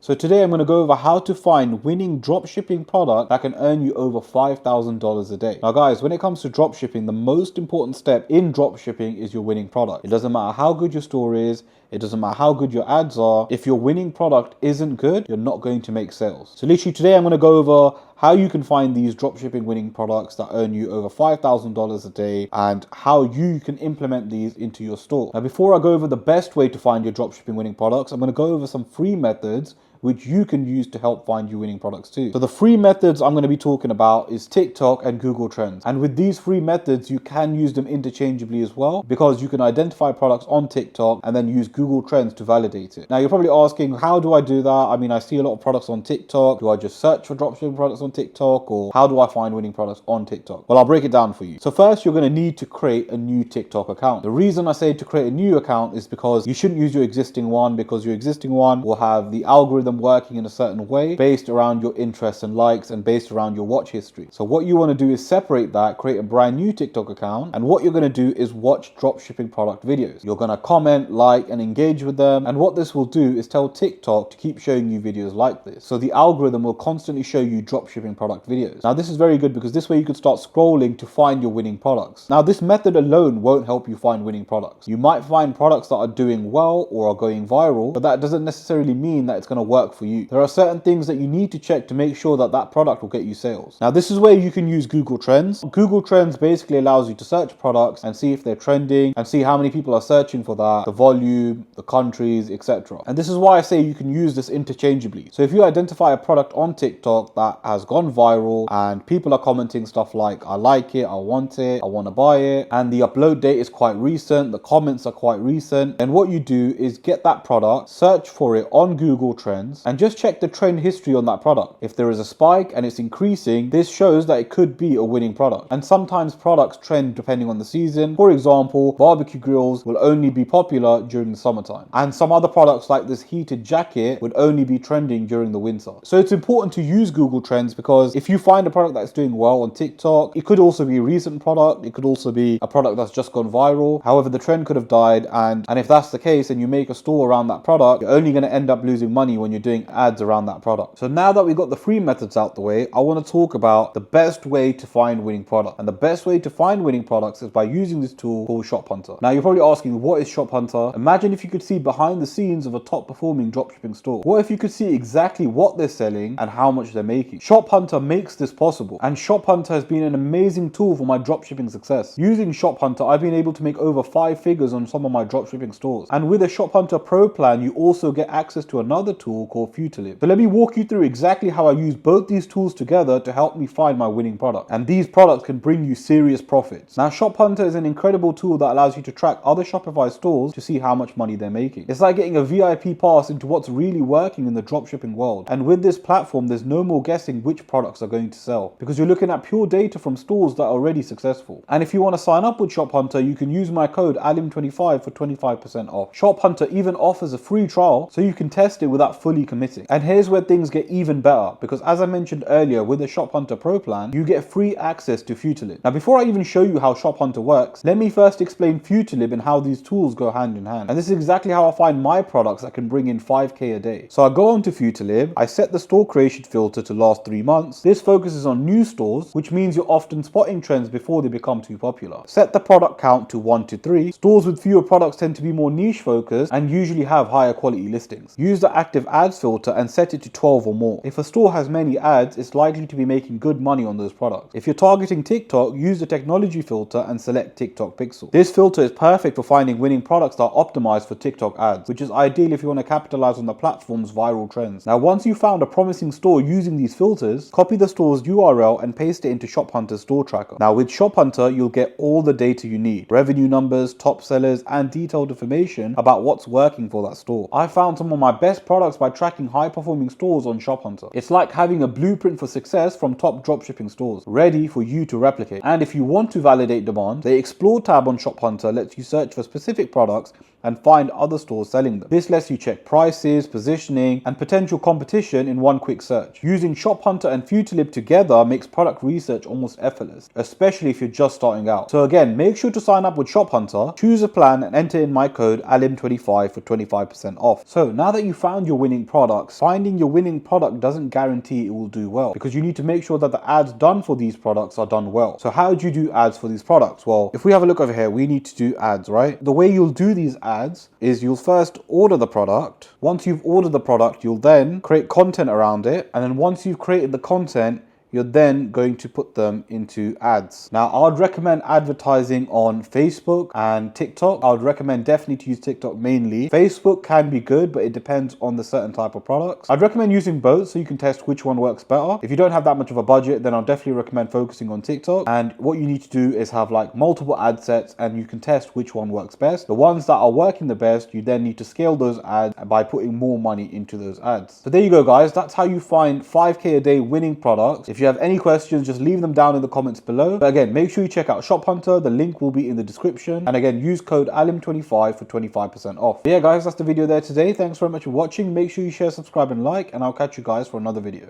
So today I'm going to go over how to find winning dropshipping product that can earn you over $5,000 a day. Now guys, when it comes to dropshipping, the most important step in dropshipping is your winning product. It doesn't matter how good your store is. It doesn't matter how good your ads are. If your winning product isn't good, you're not going to make sales. So literally today I'm going to go over how you can find these dropshipping winning products that earn you over $5,000 a day and how you can implement these into your store. Now, before I go over the best way to find your dropshipping winning products, I'm going to go over some free methods which you can use to help find you winning products too. So the free methods I'm going to be talking about is TikTok and Google Trends. And with these free methods, you can use them interchangeably as well, because you can identify products on TikTok and then use Google Trends to validate it. Now you're probably asking, how do I do that? I mean, I see a lot of products on TikTok. Do I just search for dropshipping products on TikTok, or how do I find winning products on TikTok? Well, I'll break it down for you. So first, you're going to need to create a new TikTok account. The reason I say to create a new account is because you shouldn't use your existing one, because your existing one will have the algorithm working in a certain way based around your interests and likes and based around your watch history. So what you want to do is separate that, create a brand new TikTok account, and what you're going to do is watch dropshipping product videos. You're going to comment, like, and engage with them, and what this will do is tell TikTok to keep showing you videos like this. So the algorithm will constantly show you dropshipping product videos. Now this is very good because this way you can start scrolling to find your winning products. Now this method alone won't help you find winning products. You might find products that are doing well or are going viral, but that doesn't necessarily mean that it's going to work for you. There are certain things that you need to check to make sure that that product will get you sales. Now this is where you can use Google Trends. Google Trends basically allows you to search products and see if they're trending and see how many people are searching for that, the volume, the countries, etc. And this is why I say you can use this interchangeably. So if you identify a product on TikTok that has gone viral and people are commenting stuff like, I like it, I want to buy it, and the upload date is quite recent, the comments are quite recent, then what you do is get that product, search for it on Google Trends, and just check the trend history on that product. If there is a spike and it's increasing, this shows that it could be a winning product. And sometimes products trend depending on the season. For example, barbecue grills will only be popular during the summertime, and some other products like this heated jacket would only be trending during the winter. So it's important to use Google Trends, because if you find a product that's doing well on TikTok, it could also be a recent product, it could also be a product that's just gone viral. However, the trend could have died, and if that's the case and you make a store around that product, you're only going to end up losing money when you're doing ads around that product. So now that we've got the free methods out the way, I want to talk about the best way to find winning product. And the best way to find winning products is by using this tool called ShopHunter. Now you're probably asking, what is ShopHunter? Imagine if you could see behind the scenes of a top performing dropshipping store. What if you could see exactly what they're selling and how much they're making? ShopHunter makes this possible, and ShopHunter has been an amazing tool for my dropshipping success. Using ShopHunter, I've been able to make over 5 figures on some of my dropshipping stores. And with a ShopHunter Pro plan, you also get access to another tool called Futilib. So let me walk you through exactly how I use both these tools together to help me find my winning product. And these products can bring you serious profits. Now, ShopHunter is an incredible tool that allows you to track other Shopify stores to see how much money they're making. It's like getting a VIP pass into what's really working in the dropshipping world. And with this platform, there's no more guessing which products are going to sell, because you're looking at pure data from stores that are already successful. And if you want to sign up with ShopHunter, you can use my code ALIM25 for 25% off. ShopHunter even offers a free trial, so you can test it without fully committing. And here's where things get even better, because as I mentioned earlier, with the ShopHunter Pro plan, you get free access to Futilib. Now, before I even show you how ShopHunter works, let me first explain Futilib and how these tools go hand in hand. And this is exactly how I find my products that can bring in 5K a day. So I go onto Futilib, I set the store creation filter to last 3 months. This focuses on new stores, which means you're often spotting trends before they become too popular. Set the product count to 1 to 3. Stores with fewer products tend to be more niche focused and usually have higher quality listings. Use the active ads filter and set it to 12 or more. If a store has many ads, it's likely to be making good money on those products. If you're targeting TikTok, use the technology filter and select TikTok Pixel. This filter is perfect for finding winning products that are optimized for TikTok ads, which is ideal if you want to capitalize on the platform's viral trends. Now, once you've found a promising store using these filters, copy the store's URL and paste it into ShopHunter's store tracker. Now, with ShopHunter, you'll get all the data you need: revenue numbers, top sellers, and detailed information about what's working for that store. I found some of my best products by tracking high-performing stores on ShopHunter. It's like having a blueprint for success from top dropshipping stores, ready for you to replicate. And if you want to validate demand, the Explore tab on ShopHunter lets you search for specific products and find other stores selling them. This lets you check prices, positioning, and potential competition in one quick search. Using ShopHunter and Futilib together makes product research almost effortless, especially if you're just starting out. So again, make sure to sign up with ShopHunter, choose a plan, and enter in my code ALIM25 for 25% off. So now that you found your winning products, finding your winning product doesn't guarantee it will do well, because you need to make sure that the ads done for these products are done well. So how do you do ads for these products? Well, if we have a look over here, we need to do ads, right? The way you'll do these ads is you'll first order the product. Once you've ordered the product, you'll then create content around it. And then once you've created the content, you're then going to put them into ads. Now, I would recommend advertising on Facebook and TikTok. I would recommend definitely to use TikTok mainly. Facebook can be good, but it depends on the certain type of products. I'd recommend using both so you can test which one works better. If you don't have that much of a budget, then I'll definitely recommend focusing on TikTok. And what you need to do is have like multiple ad sets and you can test which one works best. The ones that are working the best, you then need to scale those ads by putting more money into those ads. So there you go, guys. That's how you find 5K a day winning products. If you have any questions, just leave them down in the comments below. But again, make sure you check out ShopHunter. The link will be in the description. And again, use code ALIM25 for 25% off. But yeah, guys, that's the video there today. Thanks very much for watching. Make sure you share, subscribe, and like, and I'll catch you guys for another video.